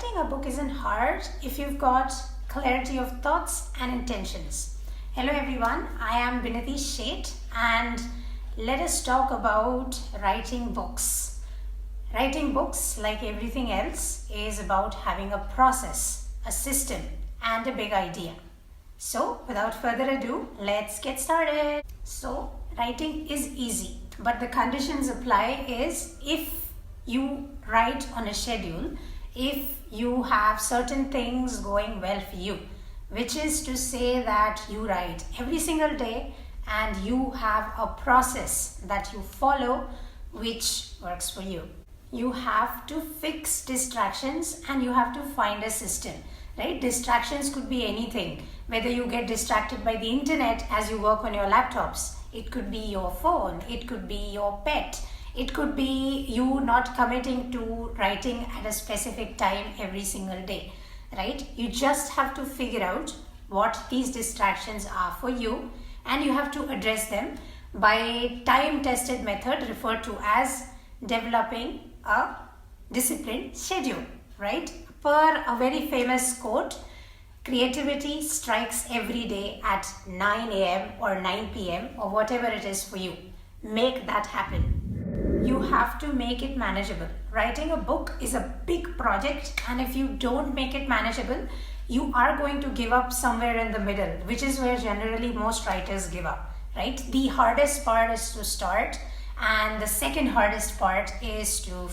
Writing a book isn't hard if you've got clarity of thoughts and intentions. Hello everyone, I am Binati Sheth and let us talk about writing books. Writing books, like everything else, is about having a process, a system, and a big idea. So without further ado, let's get started. So writing is easy, but the conditions apply is if you write on a schedule, if you have certain things going well for you, which is to say that you write every single day and you have a process that you follow which works for you. You have to fix distractions and you have to find a system, right? Distractions could be anything, whether you get distracted by the internet as you work on your laptops. It could be your phone, it could be your pet, it could be you not committing to writing at a specific time every single day, right? You just have to figure out what these distractions are for you and you have to address them by time-tested method referred to as developing a disciplined schedule, right? Per a very famous quote, creativity strikes every day at 9 a.m. or 9 p.m. or whatever it is for you. Make that happen. You have to make it manageable. Writing a book is a big project, and if you don't make it manageable, you are going to give up somewhere in the middle, which is where generally most writers give up, right? The hardest part is to start, and the second hardest part is to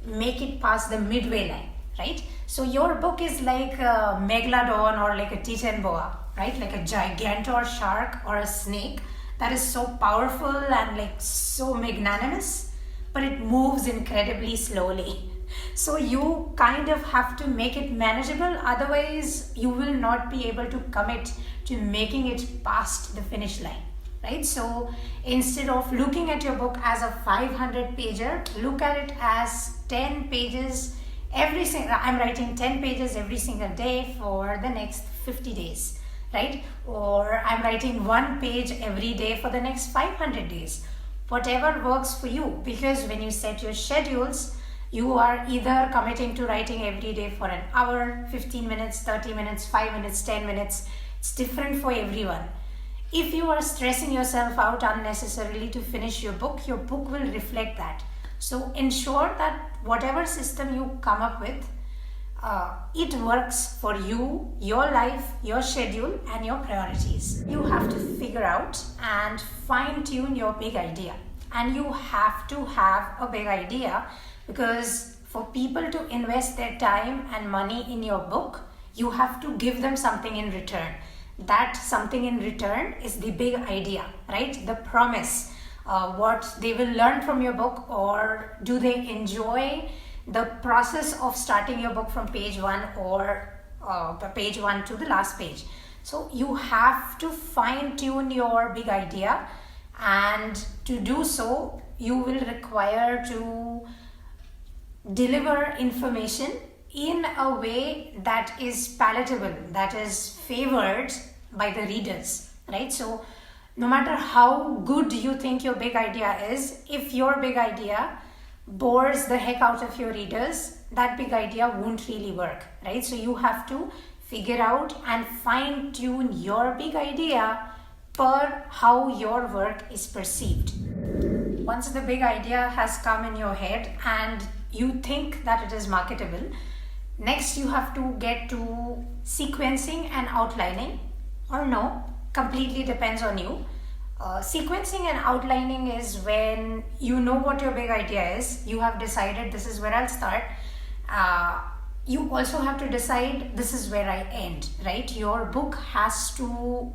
make it past the midway line, right? So your book is like a megalodon or like a titan boa, right? Like a gigantor shark or a snake that is so powerful and like so magnanimous, but it moves incredibly slowly. So you kind of have to make it manageable, otherwise you will not be able to commit to making it past the finish line, right? So instead of looking at your book as a 500 pager, look at it as 10 pages every single. I'm writing 10 pages every single day for the next 50 days, right? Or I'm writing 1 page every day for the next 500 days. Whatever works for you, because when you set your schedules, you are either committing to writing every day for an hour, 15 minutes, 30 minutes, 5 minutes, 10 minutes. It's different for everyone. If you are stressing yourself out unnecessarily to finish your book will reflect that. So ensure that whatever system you come up with, it works for you, your life, your schedule, and your priorities. You have to figure out and fine-tune your big idea. And you have to have a big idea, because for people to invest their time and money in your book, you have to give them something in return. That something in return is the big idea, right? The promise, what they will learn from your book, or do they enjoy the process of starting your book from page 1 or page 1 to the last page. So you have to fine-tune your big idea, and to do so you will require to deliver information in a way that is palatable, that is favored by the readers, right? So no matter how good you think your big idea is, if your big idea bores the heck out of your readers, that big idea won't really work, right? So you have to figure out and fine-tune your big idea per how your work is perceived. Once the big idea has come in your head and you think that it is marketable, next you have to get to sequencing and outlining, or no, completely depends on you. Sequencing and outlining is when you know what your big idea is, you have decided this is where I'll start. You also have to decide this is where I end, right? Your book has to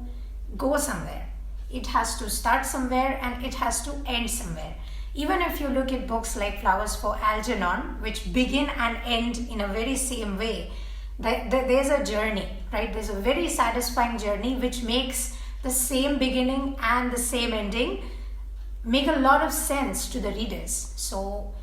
go somewhere. It has to start somewhere and it has to end somewhere. Even if you look at books like Flowers for Algernon, which begin and end in a very same way, there's a journey, right? There's a very satisfying journey which makes the same beginning and the same ending make a lot of sense to the readers. So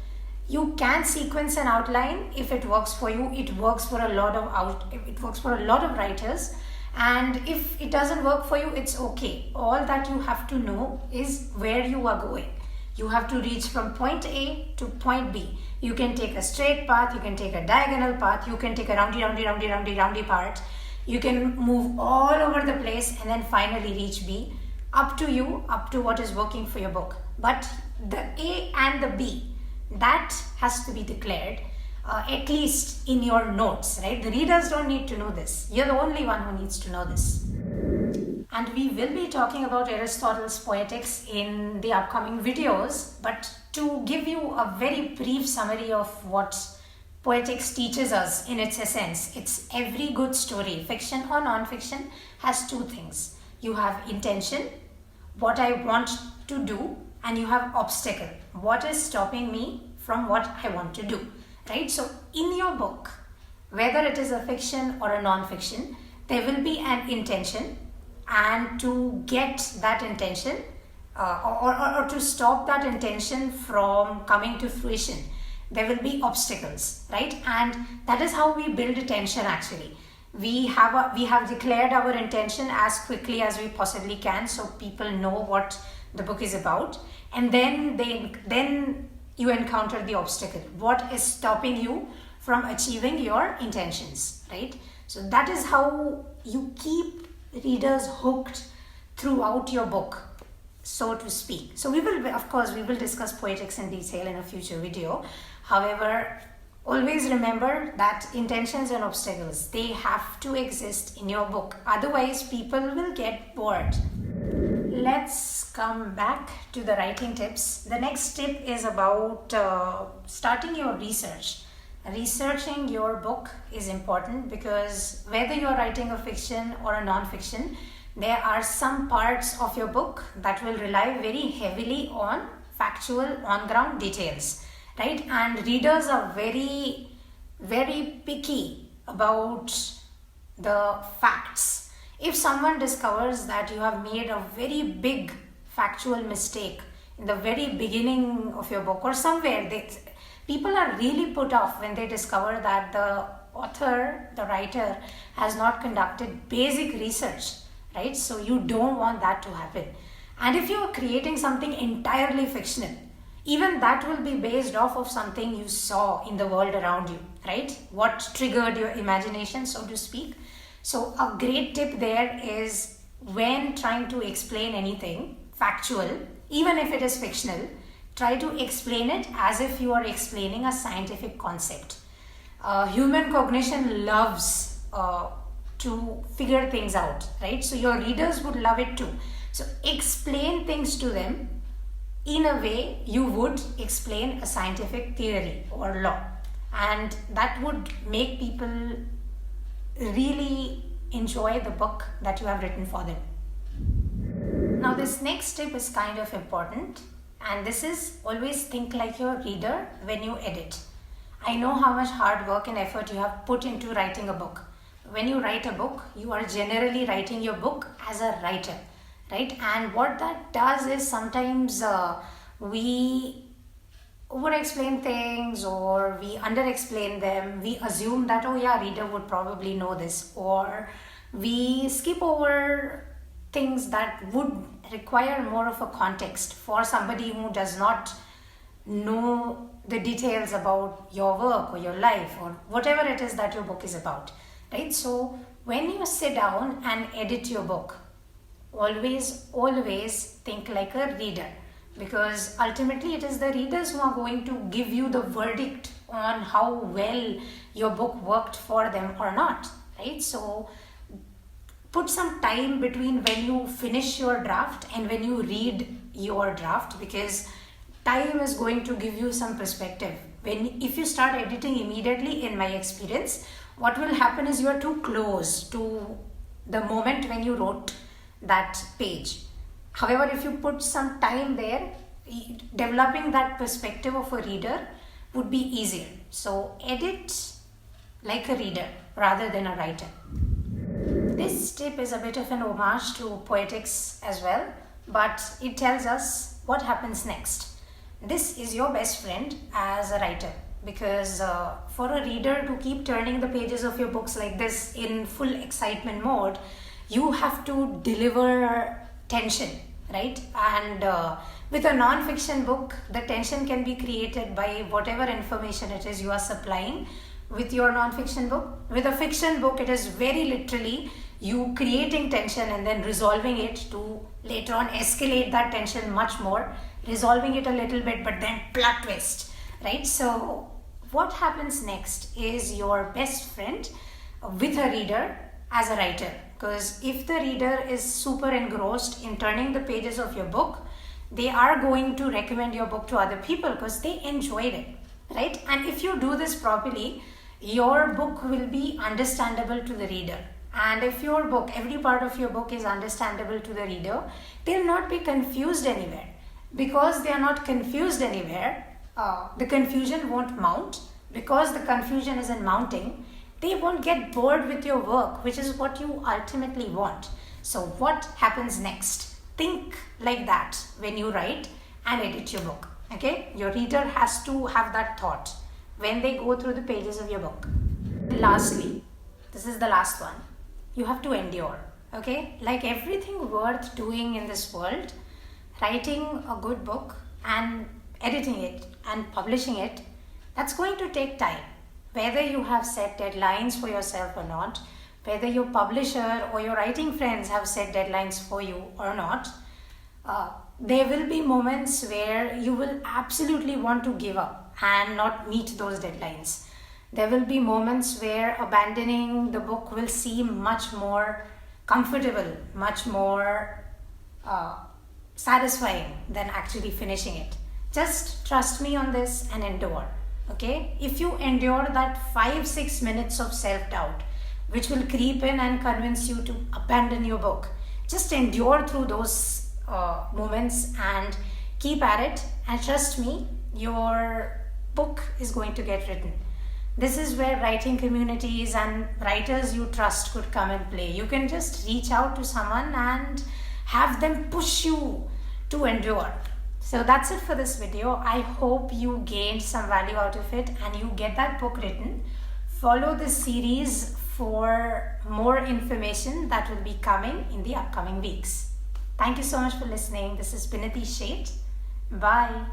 you can sequence and outline if it works for you. It works for a lot of writers, and if it doesn't work for you, it's okay. All that you have to know is where you are going. You have to reach from point A to point B. You can take a straight path, you can take a diagonal path, you can take a roundy part. You can move all over the place and then finally reach B. Up to you, up to what is working for your book. But the A and the B, that has to be declared, at least in your notes, right? The readers don't need to know this. You're the only one who needs to know this. And we will be talking about Aristotle's Poetics in the upcoming videos, but to give you a very brief summary of what Poetics teaches us in its essence, it's every good story, fiction or non-fiction, has two things. You have intention, what I want to do, and you have obstacle, what is stopping me from what I want to do, right? So in your book, whether it is a fiction or a non-fiction, there will be an intention, and to get that intention or to stop that intention from coming to fruition, there will be obstacles, right? And that is how we build attention actually. We have declared our intention as quickly as we possibly can so people know what the book is about, and then you encounter the obstacle. What is stopping you from achieving your intentions, right? So that is how you keep readers hooked throughout your book, so to speak. So we will discuss Poetics in detail in a future video. However, always remember that intentions and obstacles, they have to exist in your book. Otherwise, people will get bored. Let's come back to the writing tips. The next tip is about starting your research. Researching your book is important because whether you're writing a fiction or a non-fiction, there are some parts of your book that will rely very heavily on factual on-ground details, right? And readers are very, very picky about the facts. If someone discovers that you have made a very big factual mistake in the very beginning of your book or somewhere, people are really put off when they discover that the author, the writer, has not conducted basic research, right? So you don't want that to happen. And if you're creating something entirely fictional, even that will be based off of something you saw in the world around you, right? What triggered your imagination, so to speak. So a great tip there is when trying to explain anything factual, even if it is fictional, try to explain it as if you are explaining a scientific concept. Human cognition loves to figure things out, right? So your readers would love it too. So explain things to them in a way you would explain a scientific theory or law. And that would make people really enjoy the book that you have written for them. Now this next tip is kind of important. And this is always think like your reader when you edit. I know how much hard work and effort you have put into writing a book. When you write a book, you are generally writing your book as a writer, right? And what that does is sometimes we over-explain things or we under-explain them. We assume that, oh yeah, reader would probably know this, or we skip over things that would require more of a context for somebody who does not know the details about your work or your life or whatever it is that your book is about, right? So when you sit down and edit your book, always think like a reader, because ultimately it is the readers who are going to give you the verdict on how well your book worked for them or not, right? So put some time between when you finish your draft and when you read your draft, because time is going to give you some perspective. If you start editing immediately, in my experience, what will happen is you are too close to the moment when you wrote that page. However, if you put some time there, developing that perspective of a reader would be easier. So edit like a reader rather than a writer. This tip is a bit of an homage to Poetics as well, but it tells us what happens next. This is your best friend as a writer, because for a reader to keep turning the pages of your books like this in full excitement mode, you have to deliver tension, right? And with a non-fiction book, the tension can be created by whatever information it is you are supplying with your non-fiction book. With a fiction book, it is very literally you creating tension and then resolving it to later on escalate that tension much more, resolving it a little bit, but then plot twist, right? So what happens next is your best friend with a reader as a writer. Because if the reader is super engrossed in turning the pages of your book, they are going to recommend your book to other people because they enjoyed it, right? And if you do this properly, your book will be understandable to the reader. And if your book, every part of your book is understandable to the reader, they'll not be confused anywhere. Because they are not confused anywhere, the confusion won't mount. Because the confusion isn't mounting, they won't get bored with your work, which is what you ultimately want. So what happens next? Think like that when you write and edit your book. Okay? Your reader has to have that thought when they go through the pages of your book. Lastly, this is the last one. You have to endure. Okay? Like everything worth doing in this world, writing a good book and editing it and publishing it, that's going to take time. Whether you have set deadlines for yourself or not, whether your publisher or your writing friends have set deadlines for you or not, there will be moments where you will absolutely want to give up and not meet those deadlines. There will be moments where abandoning the book will seem much more comfortable, much more satisfying than actually finishing it. Just trust me on this and endure. Okay, if you endure that 5-6 minutes of self-doubt, which will creep in and convince you to abandon your book, just endure through those moments and keep at it. And trust me, your book is going to get written. This is where writing communities and writers you trust could come and play. You can just reach out to someone and have them push you to endure. So that's it for this video. I hope you gained some value out of it and you get that book written. Follow this series for more information that will be coming in the upcoming weeks. Thank you so much for listening. This is Binati Sheth. Bye.